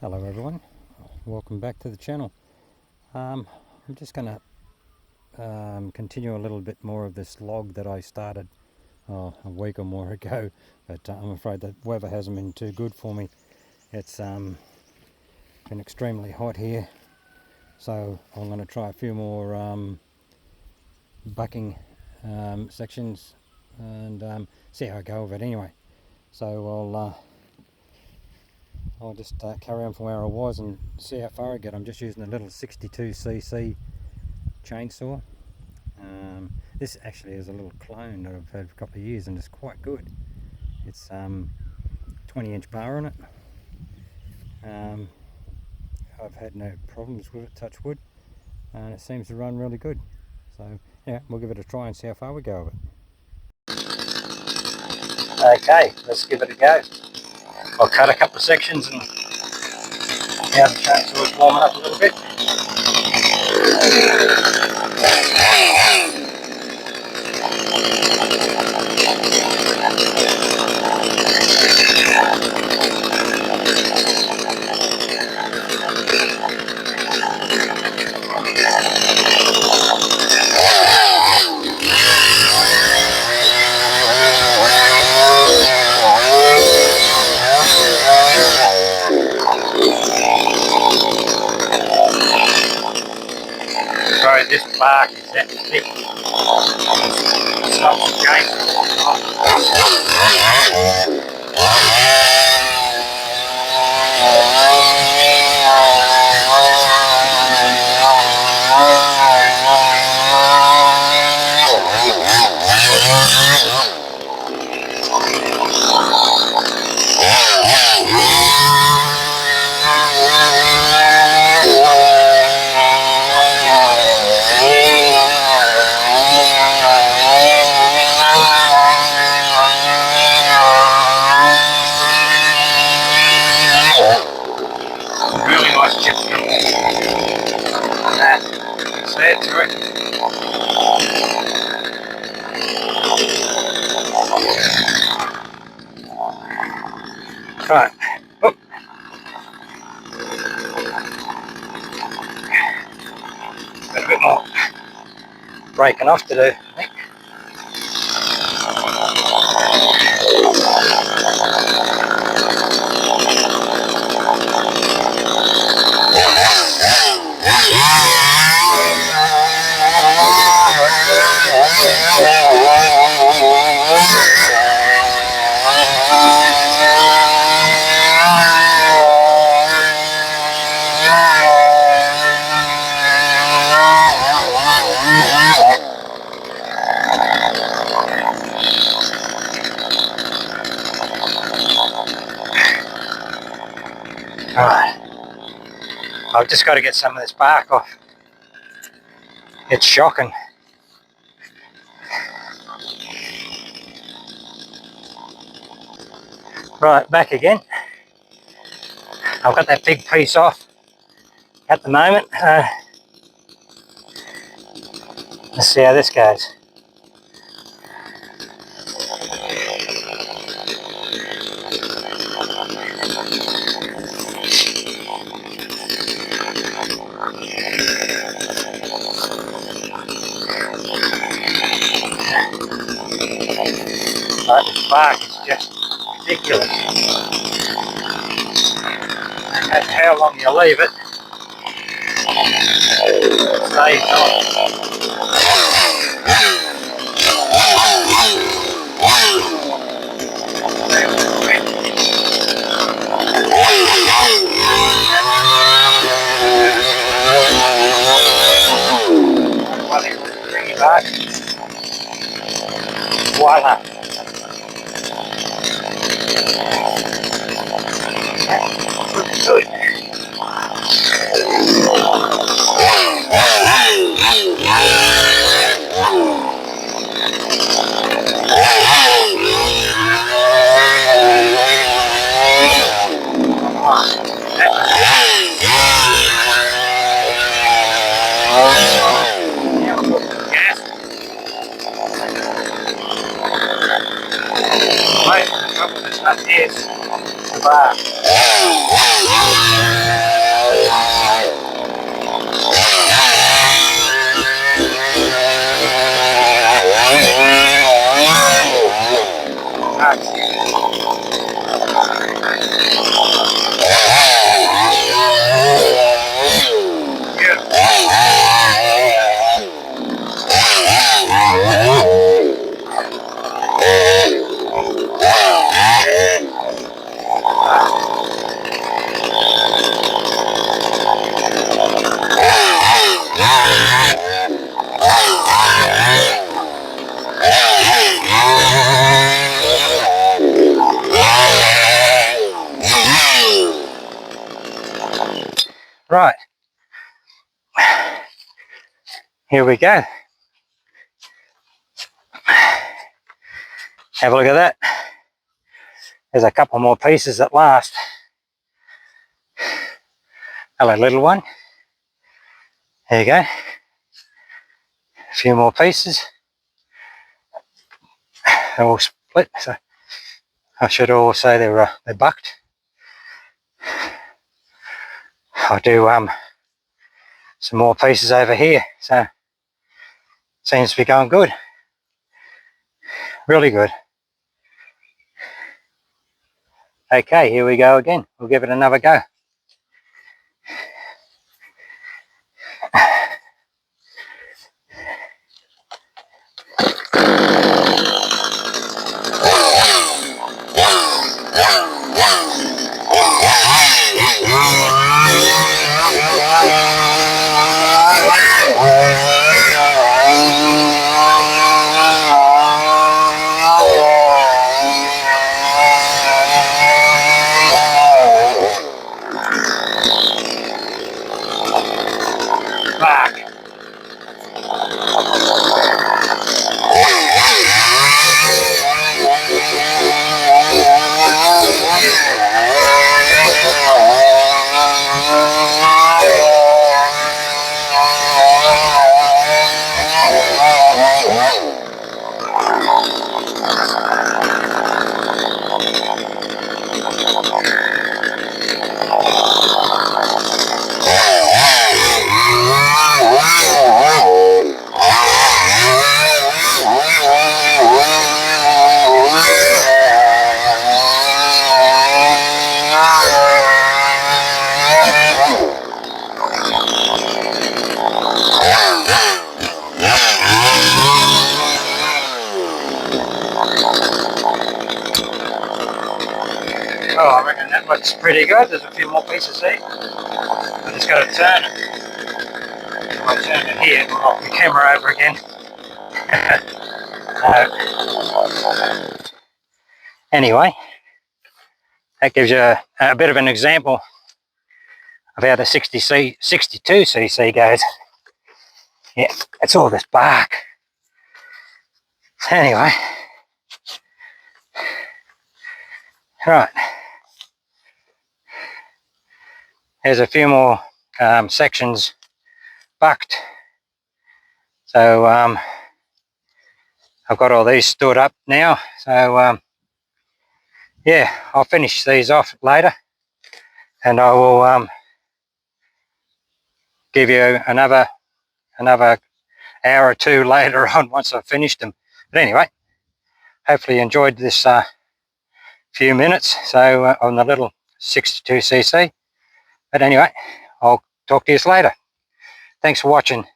Hello everyone, welcome back to the channel. I'm just going to continue a little bit more of this log that I started a week or more ago, but I'm afraid the weather hasn't been too good for me. It's been extremely hot here, so I'm going to try a few more bucking sections and see how I go with it anyway. So I'll just carry on from where I was and see how far I get. I'm just using a little 62cc chainsaw. This actually is a little clone that I've had for a couple of years and it's quite good. It's 20-inch bar on it. I've had no problems with it, touch wood, and it seems to run really good. So yeah, we'll give it a try and see how far we go with it. Okay, let's give it a go. I'll cut a couple of sections and now the chainsaw is warming up a little bit. Sorry, this bark is that thick. It's not really nice chips from that. See it through it. Right. Oh. Got a bit more breaking off to do, I think. Alright, I've just got to get some of this bark off. It's shocking. Right, back again. I've got that big piece off at the moment. Let's see how this goes. Right, this bark is just ridiculous. No matter how long you leave it, it stays on. Stringy bark. Voila. Good. Right, the trouble with this nut is the bark. Right, here we go. Have a look at that. There's a couple more pieces at last. Hello, little one. There you go. A few more pieces. They're all split, so I should always say they're bucked. I'll do some more pieces over here, so seems to be going good. Really good. Okay, here we go again. We'll give it another go. Bark. Oh, I reckon that looks pretty good. There's a few more pieces there. I just got to turn it. If I turn it here, I'll knock the camera over again. Anyway, that gives you a bit of an example of how the 62cc goes. Yeah, it's all this bark. Anyway, right. There's a few more sections bucked. So I've got all these stood up now. So yeah, I'll finish these off later, and I will give you another hour or two later on once I've finished them. But anyway, hopefully you enjoyed this few minutes on the little 62cc. But anyway, I'll talk to you later. Thanks for watching.